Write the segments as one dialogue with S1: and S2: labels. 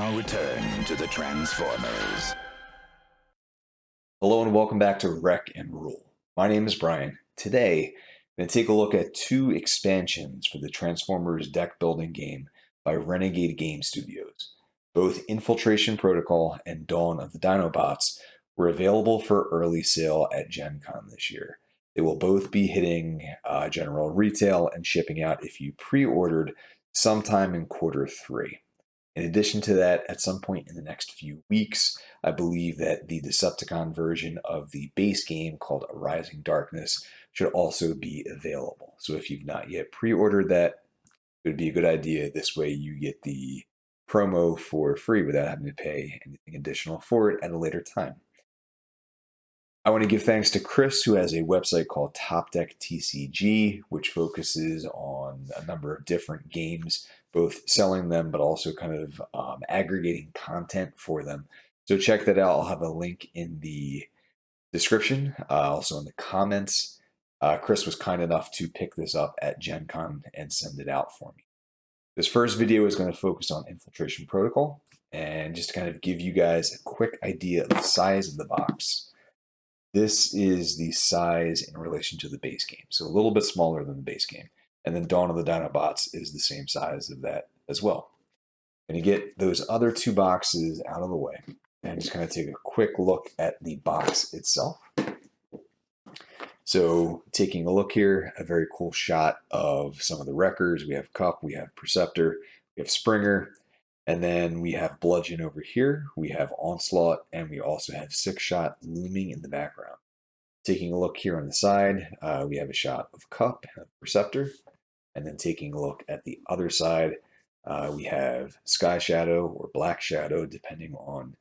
S1: now return to the Transformers.
S2: Hello and welcome back to Wreck and Rule. My name is Brian. Today, I'm going to take a look at two expansions for the Transformers deck building game by Renegade Game Studios. Both Infiltration Protocol and Dawn of the Dinobots were available for early sale at Gen Con this year. They will both be hitting general retail and shipping out if you pre-ordered sometime in Q3. In addition to that, at some point in the next few weeks, I believe that the Decepticon version of the base game called Rising Darkness should also be available. So if you've not yet pre-ordered that, it would be a good idea. This way you get the promo for free without having to pay anything additional for it at a later time. I want to give thanks to Chris, who has a website called Top Deck TCG, which focuses on a number of different games, both selling them but also kind of aggregating content for them. So check that out. I'll have a link in the description, also in the comments. Chris was kind enough to pick this up at Gen Con and send it out for me. This first video is going to focus on Infiltration Protocol and just to kind of give you guys a quick idea of the size of the box. This is the size in relation to the base game, so a little bit smaller than the base game. And then Dawn of the Dinobots is the same size of that as well. And you get those other two boxes out of the way and just kind of take a quick look at the box itself. So taking a look here, a very cool shot of some of the wreckers. We have Cup, we have Perceptor, we have Springer, and then we have Bludgeon over here, we have Onslaught, and we also have Sixshot looming in the background. Taking a look here on the side, we have a shot of Cup and Perceptor. And then taking a look at the other side, we have Sky Shadow or Black Shadow, depending on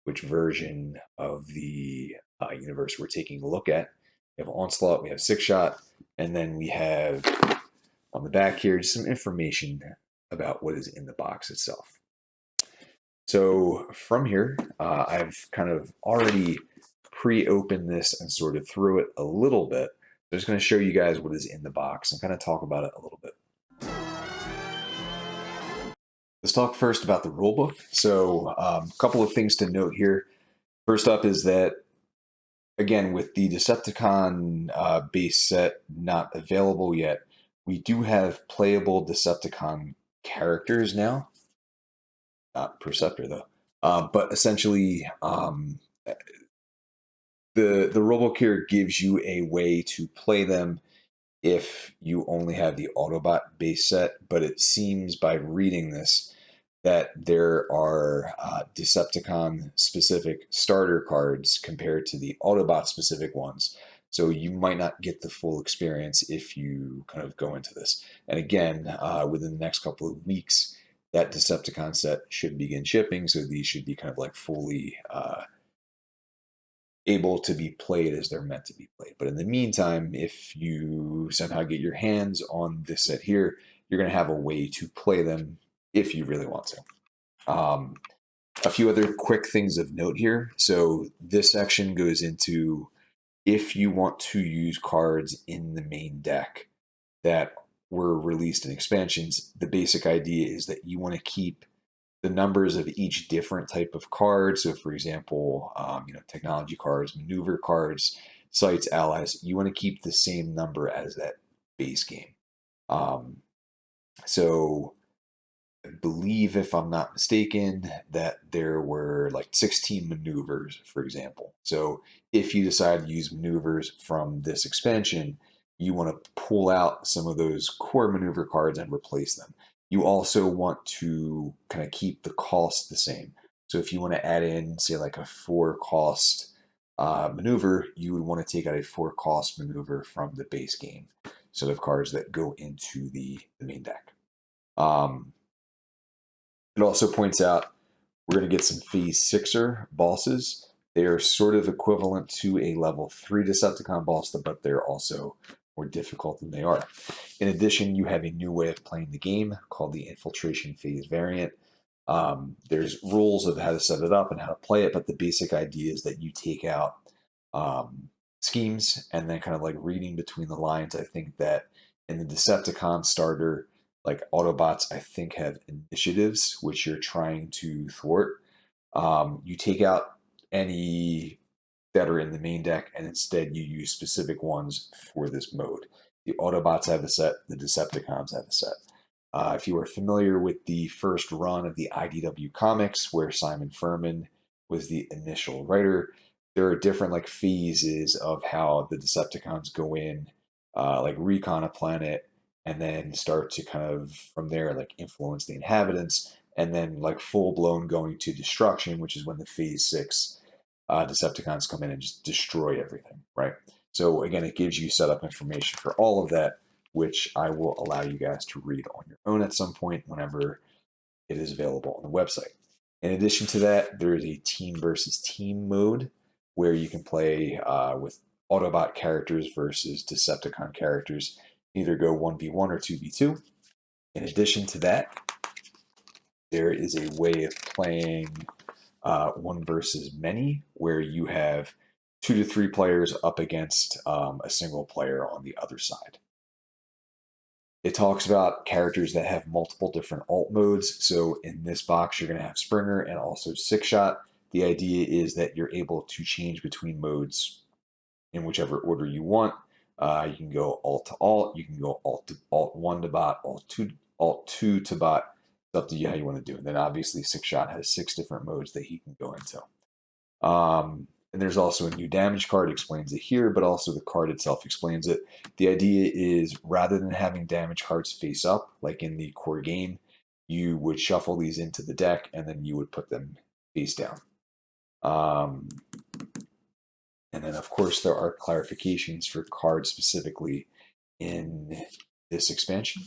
S2: which version of the universe we're taking a look at. We have Onslaught, we have Sixshot, and then we have on the back here just some information about what is in the box itself. So from here, I've kind of already pre-opened this and sort of through it a little bit. I'm just going to show you guys what is in the box and kind of talk about it a little bit. Let's talk first about the rulebook. So a couple of things to note here. First up is that, again, with the Decepticon base set not available yet, we do have playable Decepticon characters now. Not Perceptor, though. But essentially, the rulebook here gives you a way to play them if you only have the Autobot base set, but it seems by reading this that there are Decepticon-specific starter cards compared to the Autobot-specific ones. So you might not get the full experience if you kind of go into this. And again, within the next couple of weeks, that Decepticon set should begin shipping, so these should be kind of like fully able to be played as they're meant to be played. But in the meantime, if you somehow get your hands on this set here, you're going to have a way to play them if you really want to. A few other quick things of note here. So this section goes into if you want to use cards in the main deck that were released in expansions, the basic idea is that you want to keep the numbers of each different type of card. So for example, technology cards, maneuver cards, sites, allies, you want to keep the same number as that base game. So I believe, if I'm not mistaken, that there were like 16 maneuvers, for example. So if you decide to use maneuvers from this expansion, you want to pull out some of those core maneuver cards and replace them. You also want to kind of keep the cost the same. So if you want to add in, say, like a 4-cost maneuver, you would want to take out a 4-cost maneuver from the base game set of cards that go into the main deck. It also points out we're going to get some Phase 6er bosses. They are sort of equivalent to a level 3 Decepticon boss, but they're also more difficult than they are. In addition, you have a new way of playing the game called the Infiltration Phase Variant. There's rules of how to set it up and how to play it, but the basic idea is that you take out schemes and then kind of like reading between the lines. I think that in the Decepticon starter, Like Autobots, I think, have initiatives which you're trying to thwart. You take out any that are in the main deck, and instead you use specific ones for this mode. The Autobots have a set, the Decepticons have a set. If you are familiar with the first run of the IDW comics, where Simon Furman was the initial writer, there are different like phases of how the Decepticons go in, like recon a planet, and then start to kind of from there like influence the inhabitants, and then like full blown going to destruction, which is when the Phase 6 Decepticons come in and just destroy everything, right? So again, it gives you setup information for all of that, which I will allow you guys to read on your own at some point whenever it is available on the website. In addition to that, there is a team versus team mode where you can play with Autobot characters versus Decepticon characters, either go 1v1 or 2v2. In addition to that, there is a way of playing one versus many, where you have 2 to 3 players up against a single player on the other side. It talks about characters that have multiple different alt modes. So in this box, you're going to have Springer and also Sixshot. The idea is that you're able to change between modes in whichever order you want. You can go alt to alt. You can go alt 1 to bot, alt 2 to bot. It's up to you how you want to do it. And then obviously Sixshot has 6 different modes that he can go into. And there's also a new damage card, explains it here, but also the card itself explains it. The idea is rather than having damage cards face up, like in the core game, you would shuffle these into the deck and then you would put them face down. And then, of course, there are clarifications for cards specifically in this expansion.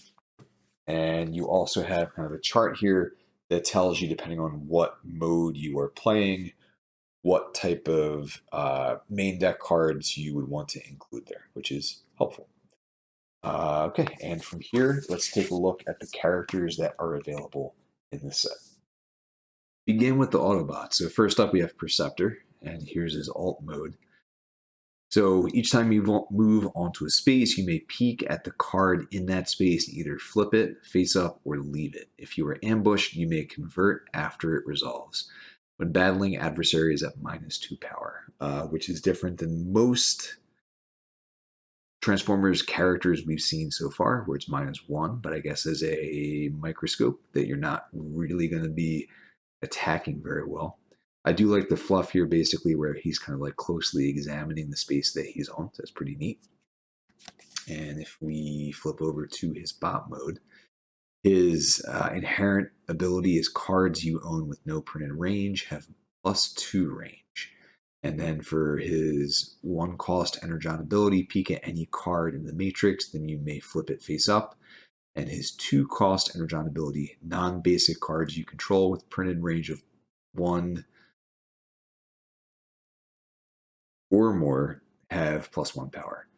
S2: And you also have kind of a chart here that tells you, depending on what mode you are playing, what type of main deck cards you would want to include there, which is helpful. Okay, and from here, let's take a look at the characters that are available in this set. Begin with the Autobots. So first up, we have Perceptor, and here's his alt mode. So each time you move onto a space, you may peek at the card in that space and either flip it, face up, or leave it. If you are ambushed, you may convert after it resolves. When battling, adversaries at -2 power, which is different than most Transformers characters we've seen so far, where it's -1, but I guess as a microscope that you're not really going to be attacking very well. I do like the fluff here, basically, where he's kind of like closely examining the space that he's on. So that's pretty neat. And if we flip over to his bot mode, his inherent ability is cards you own with no printed range have +2 range. And then for his 1 cost Energon ability, peek at any card in the matrix, then you may flip it face up. And his 2 cost Energon ability, non-basic cards you control with printed range of 1 or more have +1 power.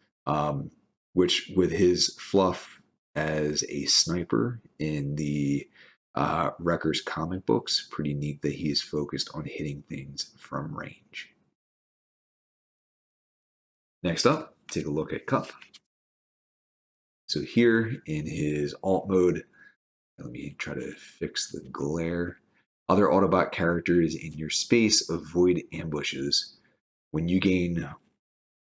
S2: Which with his fluff as a sniper in the Wrecker's comic books, pretty neat that he's focused on hitting things from range. Next up, take a look at Cup. So here in his alt mode, let me try to fix the glare. Other Autobot characters in your space avoid ambushes. When you gain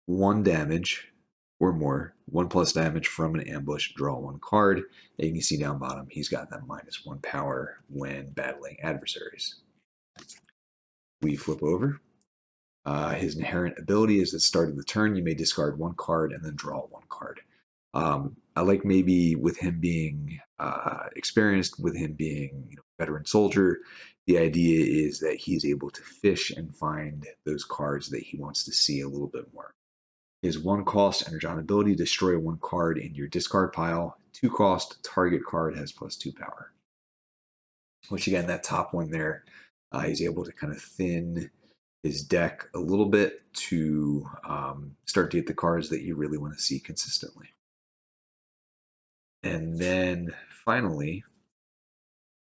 S2: 1 damage or more, 1+ damage from an ambush, draw 1 card. And you can see down bottom, he's got that -1 power when battling adversaries. We flip over. His inherent ability is at the start of the turn, you may discard 1 card and then draw 1 card. I like maybe with him being experienced, with him being veteran soldier, the idea is that he's able to fish and find those cards that he wants to see a little bit more. His 1 cost Energon ability, destroy 1 card in your discard pile. 2 cost, target card has +2 power. Which again, that top one there, he's able to kind of thin his deck a little bit to start to get the cards that you really want to see consistently. And then finally,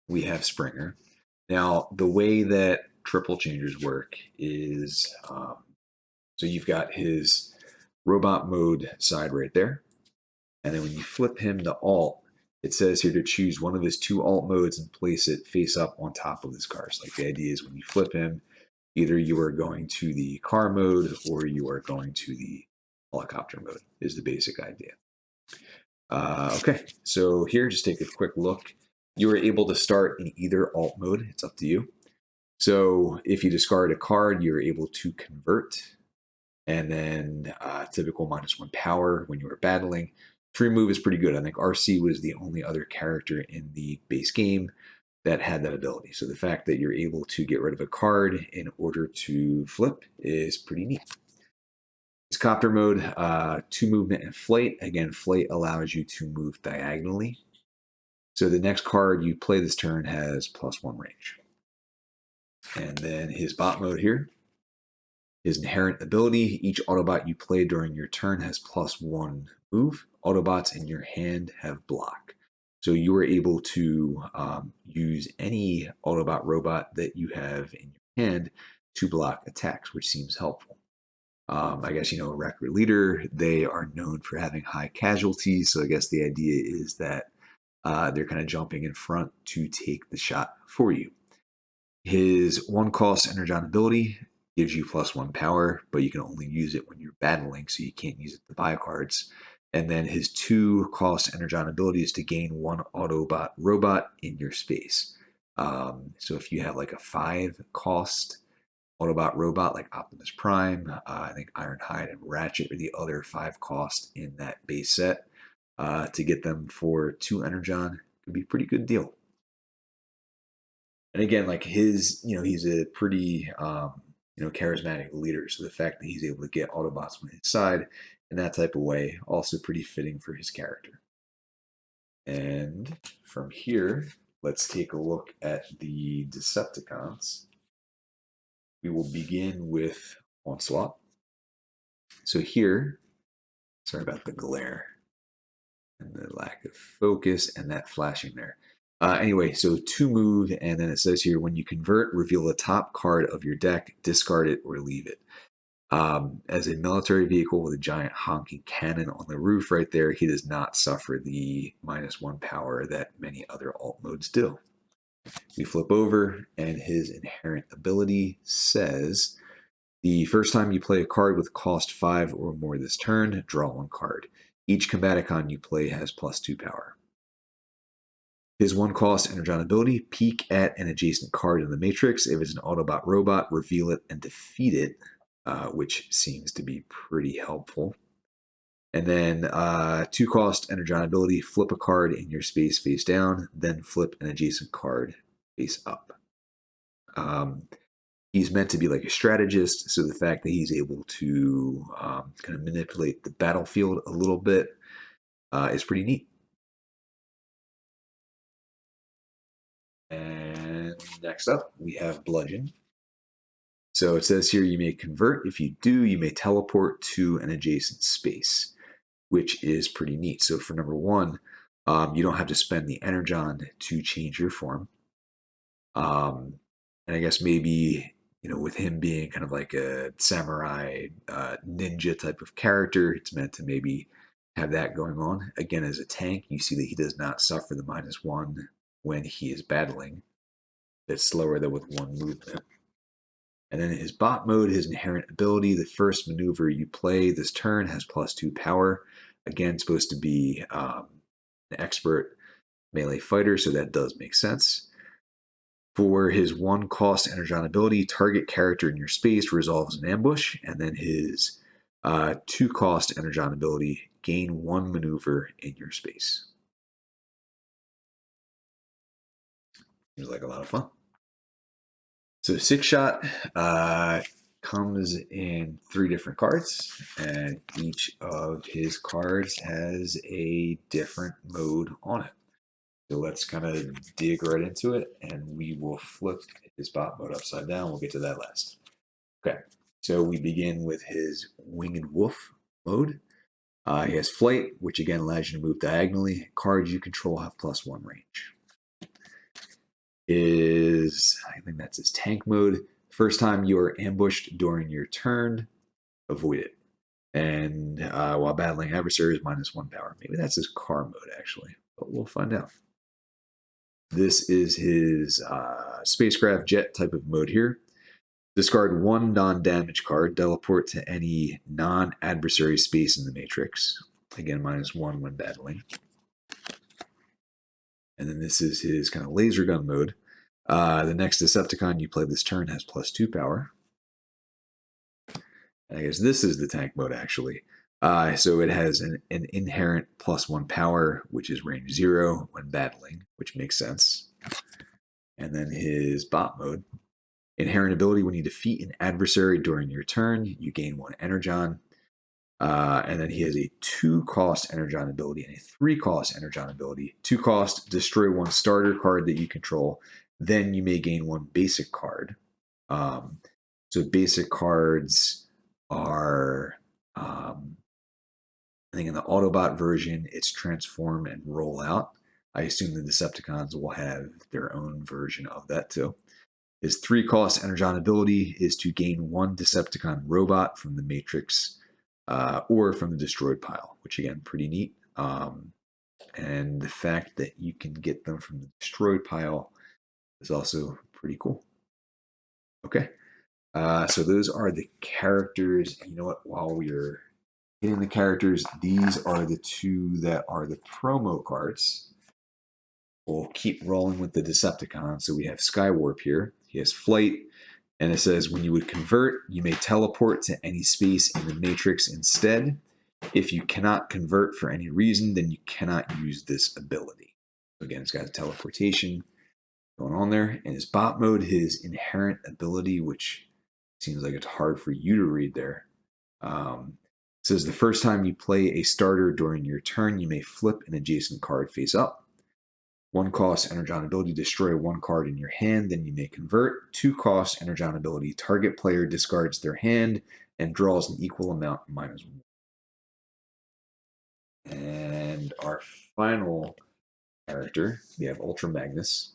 S2: we have Springer. Now, the way that triple changers work is, so you've got his robot mode side right there. And then when you flip him to alt, it says here to choose one of his 2 alt modes and place it face up on top of his car. So like the idea is when you flip him, either you are going to the car mode or you are going to the helicopter mode is the basic idea. Okay, so here, just take a quick look. You are able to start in either alt mode. It's up to you. So if you discard a card, you're able to convert, and then typical -1 power when you are battling. Tree move is pretty good. I think RC was the only other character in the base game that had that ability. So the fact that you're able to get rid of a card in order to flip is pretty neat. It's copter mode, 2 movement and flight. Again, flight allows you to move diagonally. So the next card you play this turn has +1 range. And then his bot mode here, his inherent ability, each Autobot you play during your turn has +1 move. Autobots in your hand have block. So you are able to use any Autobot robot that you have in your hand to block attacks, which seems helpful. I guess, a record leader, they are known for having high casualties. So I guess the idea is that they're kind of jumping in front to take the shot for you. His 1 cost Energon ability gives you +1 power, but you can only use it when you're battling, so you can't use it to buy cards. And then his 2 cost Energon ability is to gain 1 Autobot robot in your space. So if you have like a 5 cost Autobot robot like Optimus Prime, I think Ironhide and Ratchet are the other 5 cost in that base set. To get them for 2 Energon could be a pretty good deal. And again, like he's a pretty charismatic leader. So the fact that he's able to get Autobots on his side in that type of way, also pretty fitting for his character. And from here, let's take a look at the Decepticons. We will begin with Onslaught. So here, sorry about the glare and the lack of focus and that flashing there. Anyway, so 2 move, and then it says here, when you convert, reveal the top card of your deck, discard it, or leave it. As a military vehicle with a giant honking cannon on the roof right there, he does not suffer the -1 power that many other alt modes do. We flip over, and his inherent ability says, the first time you play a card with cost 5 or more this turn, draw 1 card. Each Combaticon you play has +2 power. His 1 cost Energon ability, peek at an adjacent card in the matrix. If it's an Autobot robot, reveal it and defeat it, which seems to be pretty helpful. And then 2 cost Energon ability, flip a card in your space face down, then flip an adjacent card face up. He's meant to be like a strategist, so the fact that he's able to kind of manipulate the battlefield a little bit is pretty neat. And next up, we have Bludgeon. So it says here you may convert. If you do, you may teleport to an adjacent space, which is pretty neat. So for number 1, you don't have to spend the Energon to change your form. And I guess maybe, with him being kind of like a samurai ninja type of character, it's meant to maybe have that going on. Again, as a tank, you see that he does not suffer the -1 when he is battling. That's slower than with 1 movement. And then his bot mode, his inherent ability, the first maneuver you play this turn has +2 power. Again, supposed to be an expert melee fighter, so that does make sense. For his 1 cost Energon ability, target character in your space resolves an ambush, and then his 2 cost Energon ability, gain 1 maneuver in your space. Seems like a lot of fun. So Sixshot comes in 3 different cards, and each of his cards has a different mode on it. So let's kind of dig right into it, and we will flip his bot mode upside down. We'll get to that last. Okay, so we begin with his Winged Wolf mode. He has Flight, which again allows you to move diagonally. Cards you control have +1 range. I think that's his tank mode. First time you are ambushed during your turn, avoid it. And while battling adversaries, -1 power. Maybe that's his car mode, actually. but we'll find out. This is his spacecraft jet type of mode here. Discard one non-damage card, teleport to any non-adversary space in the matrix. Again, -1 when battling. And then this is his kind of laser gun mode. The next Decepticon you play this turn has +2 power. And I guess this is the tank mode, actually. So it has an inherent +1 power, which is range 0 when battling, which makes sense. And then his bot mode. Inherent ability: when you defeat an adversary during your turn, you gain 1 Energon. And then he has a 2-cost Energon ability and a 3-cost Energon ability. 2-cost, destroy 1 starter card that you control. Then you may gain 1 basic card. So basic cards are, I think in the Autobot version, it's transform and roll out. I assume the Decepticons will have their own version of that too. His 3-cost Energon ability is to gain 1 Decepticon robot from the Matrix or from the destroyed pile, which again, pretty neat. And the fact that you can get them from the destroyed pile is also pretty cool. Okay, so those are the characters. And you know what? While we're hitting the characters, these are the 2 that are the promo cards. We'll keep rolling with the Decepticon. So we have Skywarp here. He has Flight, and it says when you would convert, you may teleport to any space in the Matrix instead. If you cannot convert for any reason, then you cannot use this ability. So again, it's got a teleportation going on there. In his bot mode, his inherent ability, which seems like it's hard for you to read there, says the first time you play a starter during your turn, you may flip an adjacent card face up. 1-cost Energon ability, destroy 1 card in your hand, then you may convert. 2-cost Energon ability, target player discards their hand and draws an equal amount -1. And our final character, we have Ultra Magnus.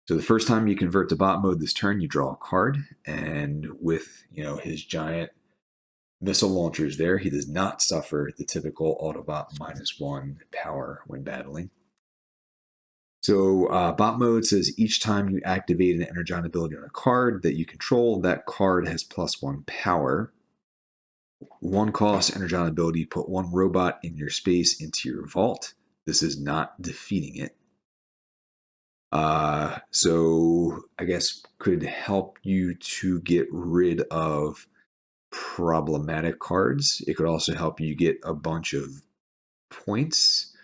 S2: So the first time you convert to bot mode this turn, you draw a card, and with his giant missile launchers there, he does not suffer the typical Autobot -1 power when battling. So bot mode says each time you activate an Energon ability on a card that you control, that card has +1 power. 1-cost Energon ability, put 1 robot in your space into your vault. This is not defeating it. So I guess could help you to get rid of problematic cards. It could also help you get a bunch of points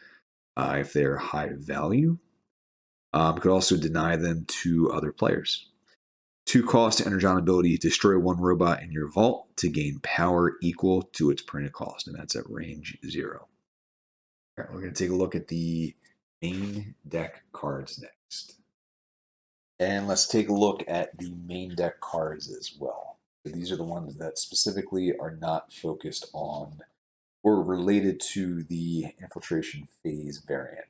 S2: if they're high value. Could also deny them to other players. 2-cost Energon ability, destroy 1 robot in your vault to gain power equal to its printed cost, and that's at range 0. All right, we're going to take a look at the main deck cards next. And let's take a look at the main deck cards as well. So these are the ones that specifically are not focused on or related to the Infiltration Phase Variant.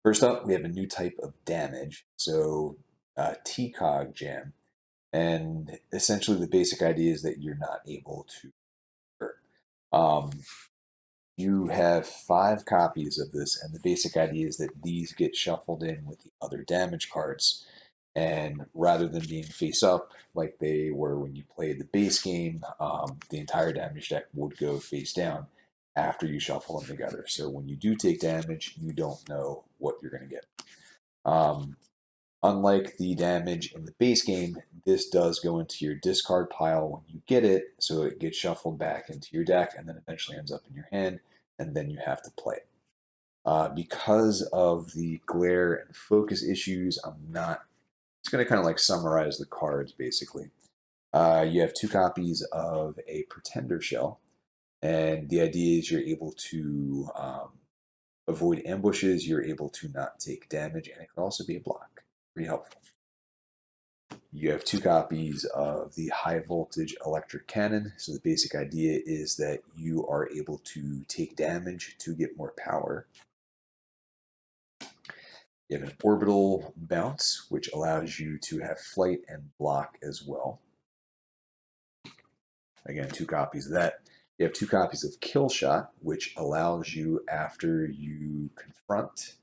S2: First up, we have a new type of damage, so TCOG Jam. And essentially the basic idea is that you're not able to hurt. You have 5 copies of this, and the basic idea is that these get shuffled in with the other damage cards. And rather than being face up like they were when you played the base game, the entire damage deck would go face down after you shuffle them together. So when you do take damage, you don't know what you're going to get. Unlike the damage in the base game, this does go into your discard pile when you get it, so it gets shuffled back into your deck and then eventually ends up in your hand, and then you have to play it. Because of the glare and focus issues, it's going to kind of like summarize the cards basically. You have 2 copies of a Pretender Shell, and the idea is you're able to avoid ambushes, you're able to not take damage, and it can also be a block. Pretty helpful. You have 2 copies of the High Voltage Electric Cannon, so the basic idea is that you are able to take damage to get more power. You have an Orbital Bounce, which allows you to have flight and block as well. Again, 2 copies of that. You have 2 copies of Kill Shot, which allows you, after you confront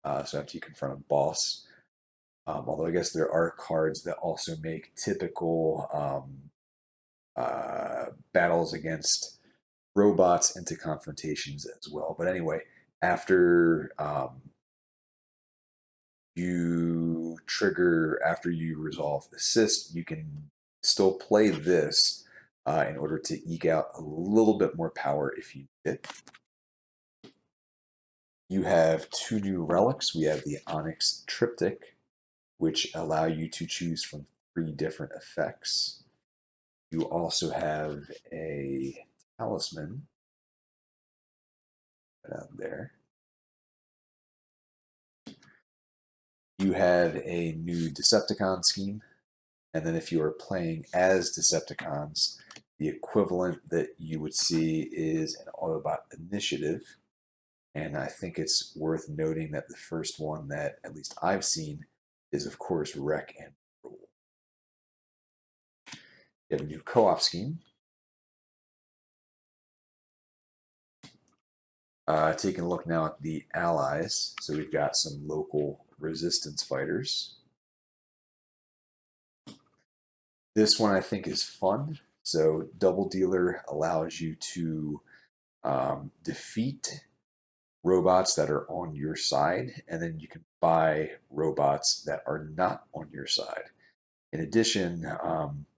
S2: So after you confront a boss, although I guess there are cards that also make typical battles against robots into confrontations as well. But anyway, after after you resolve assist, you can still play this in order to eke out a little bit more power if you need it. You have two new relics. We have the Onyx Triptych, which allow you to choose from 3 different effects. You also have a talisman out there. You have a new Decepticon scheme, and then if you are playing as Decepticons, the equivalent that you would see is an Autobot initiative. And I think it's worth noting that the first one that at least I've seen is, of course, Wreck and Rule. You have a new co-op scheme. Taking a look now at the allies. So we've got some local resistance fighters. This one I think is fun. So Double Dealer allows you to defeat robots that are on your side, and then you can buy robots that are not on your side. In addition,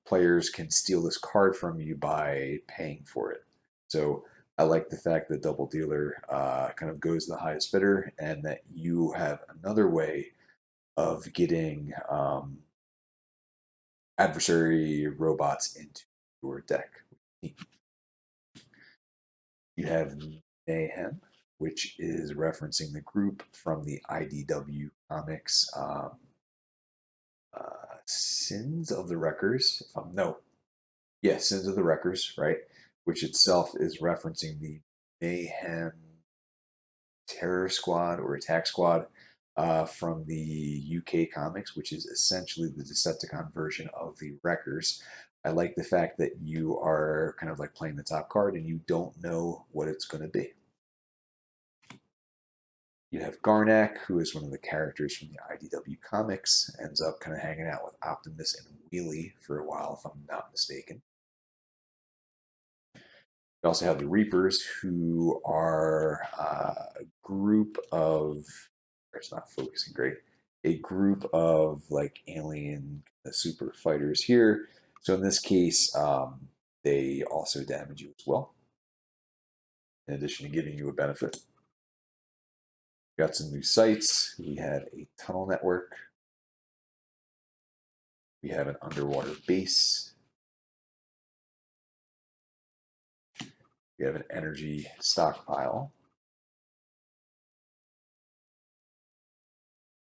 S2: players can steal this card from you by paying for it. So I like the fact that Double Dealer kind of goes the highest bidder, and that you have another way of getting adversary robots into your deck. You have Mayhem, which is referencing the group from the IDW comics Sins of the Wreckers. No, yes, Sins of the Wreckers, right? Which itself is referencing the Mayhem Terror Squad or Attack Squad from the UK comics, which is essentially the Decepticon version of the Wreckers. I like the fact that you are kind of like playing the top card and you don't know what it's going to be. You have Garnak, who is one of the characters from the IDW comics, ends up kind of hanging out with Optimus and Wheelie for a while, if I'm not mistaken. You also have the Reapers, who are a group of, it's not focusing great, a group of like alien super fighters here. So in this case, they also damage you as well, in addition to giving you a benefit. Got some new sites. We have a tunnel network. We have an underwater base. We have an energy stockpile.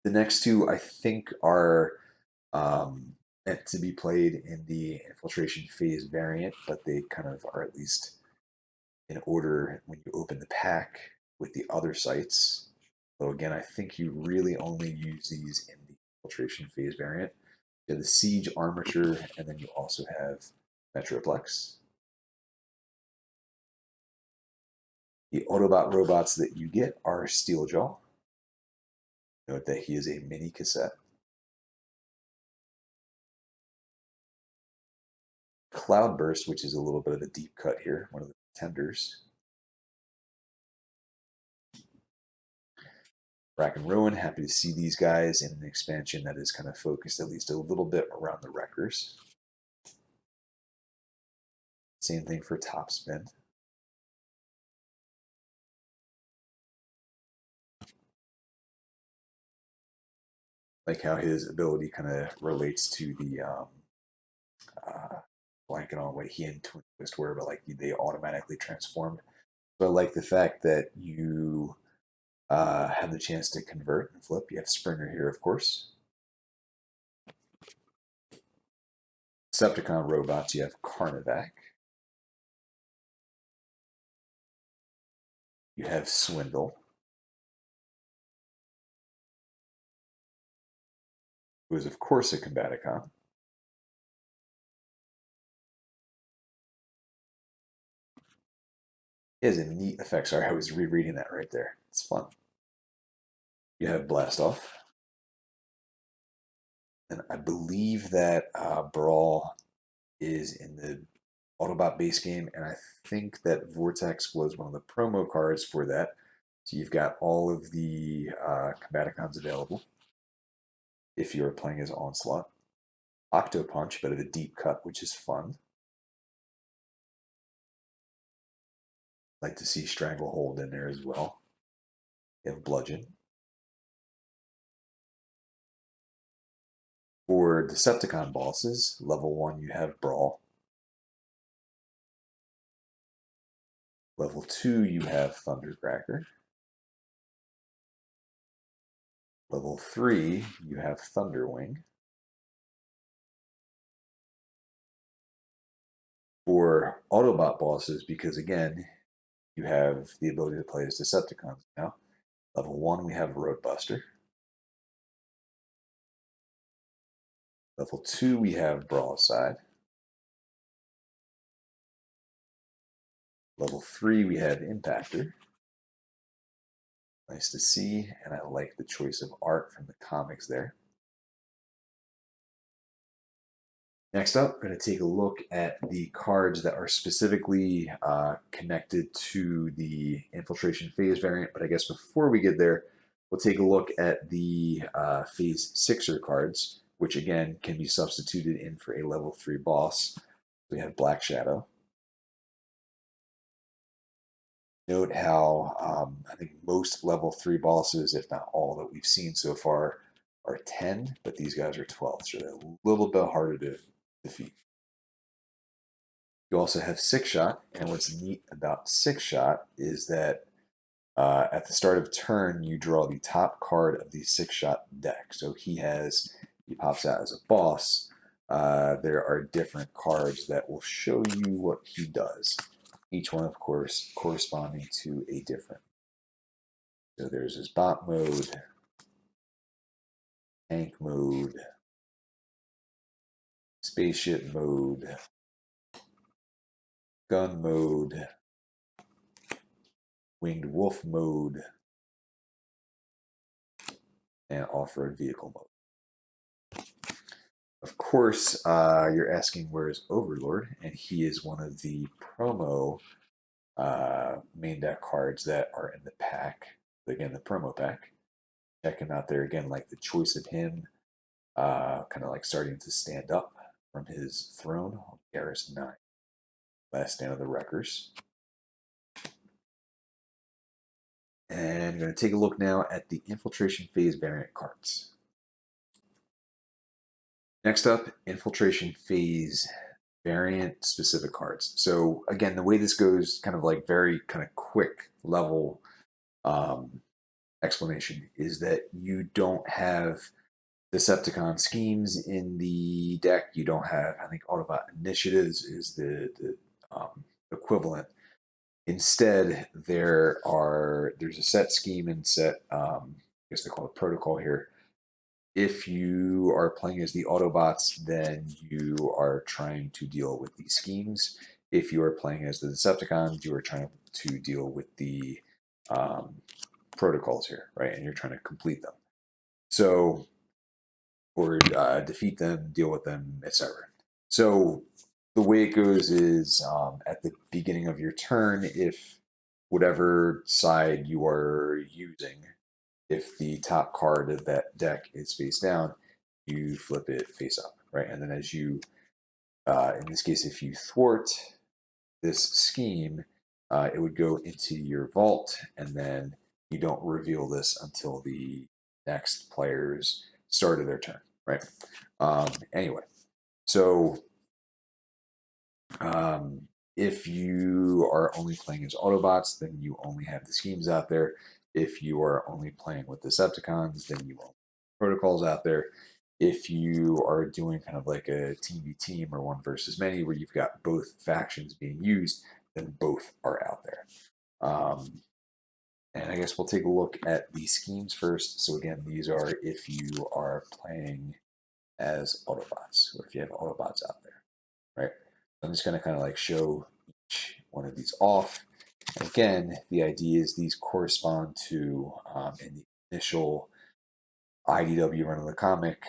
S2: The next two, I think, are meant to be played in the Infiltration Phase Variant, but they kind of are at least in order when you open the pack with the other sites. So again, I think you really only use these in the Infiltration Phase Variant. You have the Siege Armature, and then you also have Metroplex. The Autobot robots that you get are Steeljaw. Note that he is a mini cassette. Cloudburst, which is a little bit of a deep cut here, one of the contenders. Rack and Ruin, happy to see these guys in an expansion that is kind of focused at least a little bit around the Wreckers. Same thing for Topspin. Like how his ability kind of relates to the blanking on what he and Twin Twist were, but like they automatically transformed. So I like the fact that you have the chance to convert and flip. You have Springer here, of course. Decepticon robots, you have Carnivac. You have Swindle, who is, of course, a Combaticon. He has a neat effect. Sorry, I was rereading that right there. It's fun. You have Blast Off. And I believe that Brawl is in the Autobot base game, and I think that Vortex was one of the promo cards for that. So you've got all of the Combaticons available if you're playing as Onslaught. Octo Punch, but of a deep cut, which is fun. Like to see Stranglehold in there as well. You have Bludgeon. For Decepticon bosses, level 1 you have Brawl. Level 2 you have Thundercracker. Level 3 you have Thunderwing. For Autobot bosses, because again, you have the ability to play as Decepticons now. Level 1 we have Roadbuster. Level 2 we have Brawlside. Level 3 we have Impactor. Nice to see, and I like the choice of art from the comics there. Next up, we're going to take a look at the cards that are specifically connected to the Infiltration Phase Variant, but I guess before we get there, we'll take a look at the Phase 6er cards, which again can be substituted in for a level 3 boss. We have Black Shadow. Note how I think most level 3 bosses, if not all that we've seen so far, are 10, but these guys are 12, so they're a little bit harder to defeat. You also have Sixshot, and what's neat about Sixshot is that at the start of turn, you draw the top card of the Sixshot deck. So he pops out as a boss. There are different cards that will show you what he does. Each one, of course, corresponding to a different. So there's his bot mode, tank mode, spaceship mode, gun mode, winged wolf mode, and off-road vehicle mode. Of course, you're asking where's Overlord, and he is one of the promo main deck cards that are in the pack. Again, the promo pack. Check him out there again, like the choice of him, kind of like starting to stand up from his throne on Garrus 9. Last Stand of the Wreckers. And I'm going to take a look now at the Infiltration Phase Variant cards. Next up, Infiltration Phase Variant specific cards. So again, the way this goes, kind of like very kind of quick level explanation, is that you don't have Decepticon schemes in the deck. You don't have, I think, Autobot initiatives is the equivalent. Instead, there's a set scheme and set, I guess they call it protocol here. If you are playing as the Autobots, then you are trying to deal with these schemes. If you are playing as the Decepticons, you are trying to deal with the protocols here, right? And you're trying to complete them. So, or defeat them, deal with them, etc. So the way it goes is at the beginning of your turn, if whatever side you are using, if the top card of that deck is face down, you flip it face up, right? And then as you, in this case, if you thwart this scheme, it would go into your vault, and then you don't reveal this until the next player's start of their turn, right? Anyway, so if you are only playing as Autobots, then you only have the schemes out there. If you are only playing with Decepticons, then you only have protocols out there. If you are doing kind of like a team v team or one versus many, where you've got both factions being used, then both are out there. And I guess we'll take a look at the schemes first. So again, these are if you are playing as Autobots, or if you have Autobots out there, right? I'm just going to kind of like show each one of these off. And again, the idea is these correspond to, in the initial IDW run of the comic.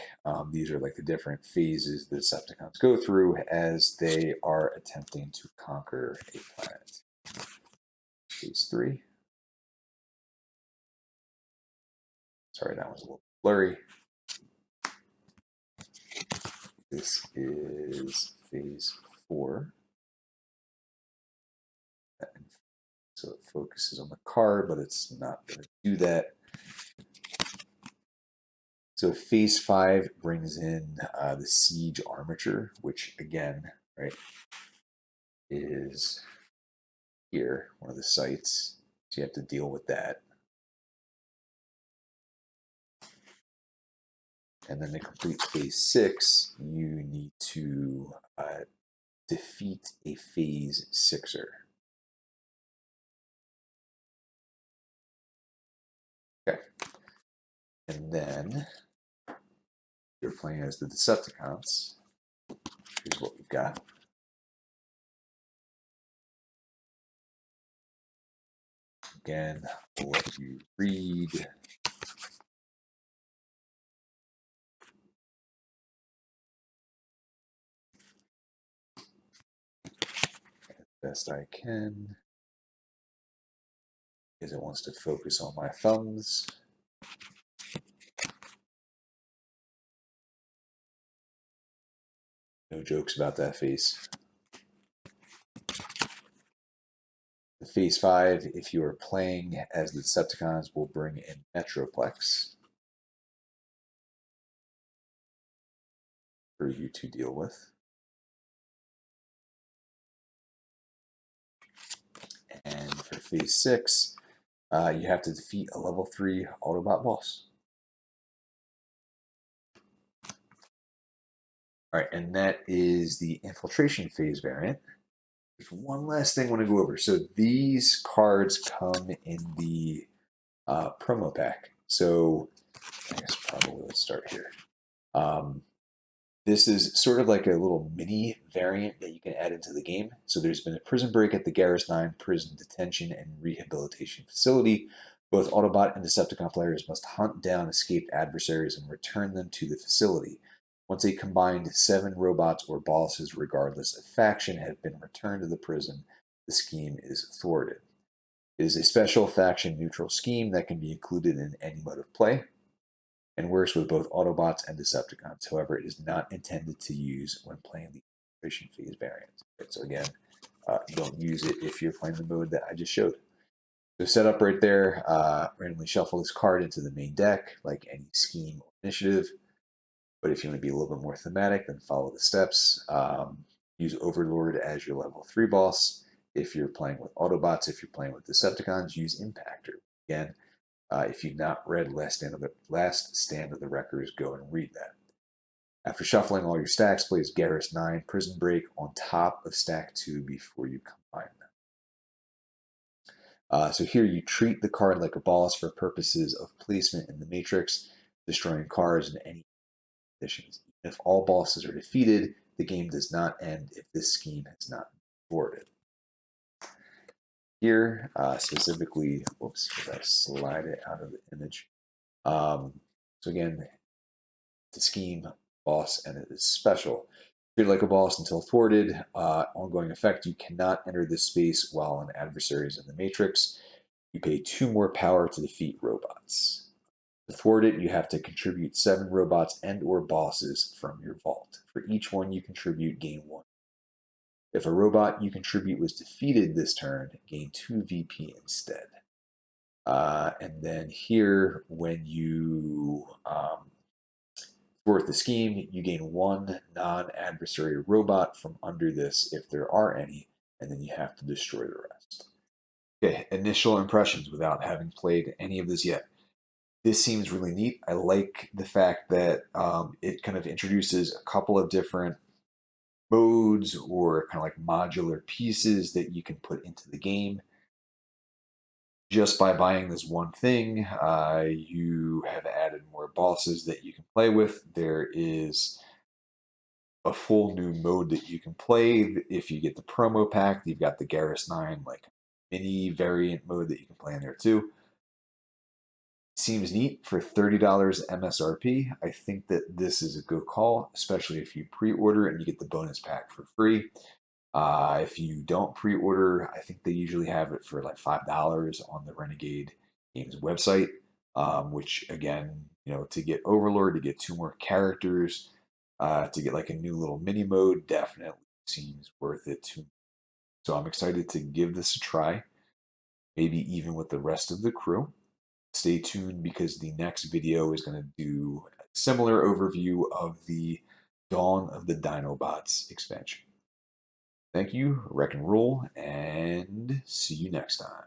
S2: These are like the different phases the Decepticons go through as they are attempting to conquer a planet. Phase 3. Sorry, that was a little blurry. This is Phase 4. So it focuses on the card, but it's not going to do that. So Phase 5 brings in the Siege Armature, which again, right, is here, one of the sites. So you have to deal with that. And then to complete Phase 6, you need to defeat a Phase 6er. Okay. And then you're playing as the Decepticons. Here's what we've got. Again, I'll let you read. As best I can. Because it wants to focus on my thumbs. No jokes about that face. The Phase 5, if you are playing as the Decepticons, will bring in Metroplex for you to deal with. And for Phase 6, you have to defeat a level 3 Autobot boss. All right, and that is the Infiltration Phase Variant. There's one last thing I want to go over. So these cards come in the promo pack. So I guess probably let's start here. This is sort of like a little mini variant that you can add into the game. So there's been a prison break at the Garrus 9 Prison Detention and Rehabilitation Facility. Both Autobot and Decepticon players must hunt down escaped adversaries and return them to the facility. Once a combined 7 robots or bosses, regardless of faction, have been returned to the prison, the scheme is thwarted. It is a special faction-neutral scheme that can be included in any mode of play and works with both Autobots and Decepticons. However, it is not intended to use when playing the Infiltration Phase Variant. Right, so again, don't use it if you're playing the mode that I just showed. So set up right there, randomly shuffle this card into the main deck, like any scheme or initiative. But if you want to be a little bit more thematic, then follow the steps. Use Overlord as your level 3 boss. If you're playing with Autobots, if you're playing with Decepticons, use Impactor. Again, if you've not read Last Stand of the Wreckers, go and read that. After shuffling all your stacks, place Garrus 9 Prison Break on top of stack 2 before you combine them. So here you treat the card like a boss for purposes of placement in the matrix, destroying cards in any conditions. If all bosses are defeated, the game does not end if this scheme has not been thwarted. Here, specifically, whoops, did I slide it out of the image? So again, the scheme, boss, and it is special. Treat like a boss until thwarted. Ongoing effect, you cannot enter this space while an adversary is in the matrix. You pay 2 more power to defeat robots. To thwart it, you have to contribute 7 robots and or bosses from your vault. For each one you contribute, gain 1. If a robot you contribute was defeated this turn, gain 2 VP instead. And then here, when you thwart the scheme, you gain 1 non-adversary robot from under this if there are any, and then you have to destroy the rest. Okay, initial impressions without having played any of this yet. This seems really neat. I like the fact that it kind of introduces a couple of different modes or kind of like modular pieces that you can put into the game. Just by buying this one thing, you have added more bosses that you can play with. There is a full new mode that you can play. If you get the promo pack, you've got the Garrus 9 like mini variant mode that you can play in there too. Seems neat for $30 MSRP. I think that this is a good call, especially if you pre-order and you get the bonus pack for free. If you don't pre-order, I think they usually have it for like $5 on the Renegade Games website. Which again, to get Overlord, to get two more characters, to get like a new little mini mode, definitely seems worth it to me. So I'm excited to give this a try, maybe even with the rest of the crew. Stay tuned because the next video is going to do a similar overview of the Dawn of the Dinobots expansion. Thank you, Wreck and Rule, and see you next time.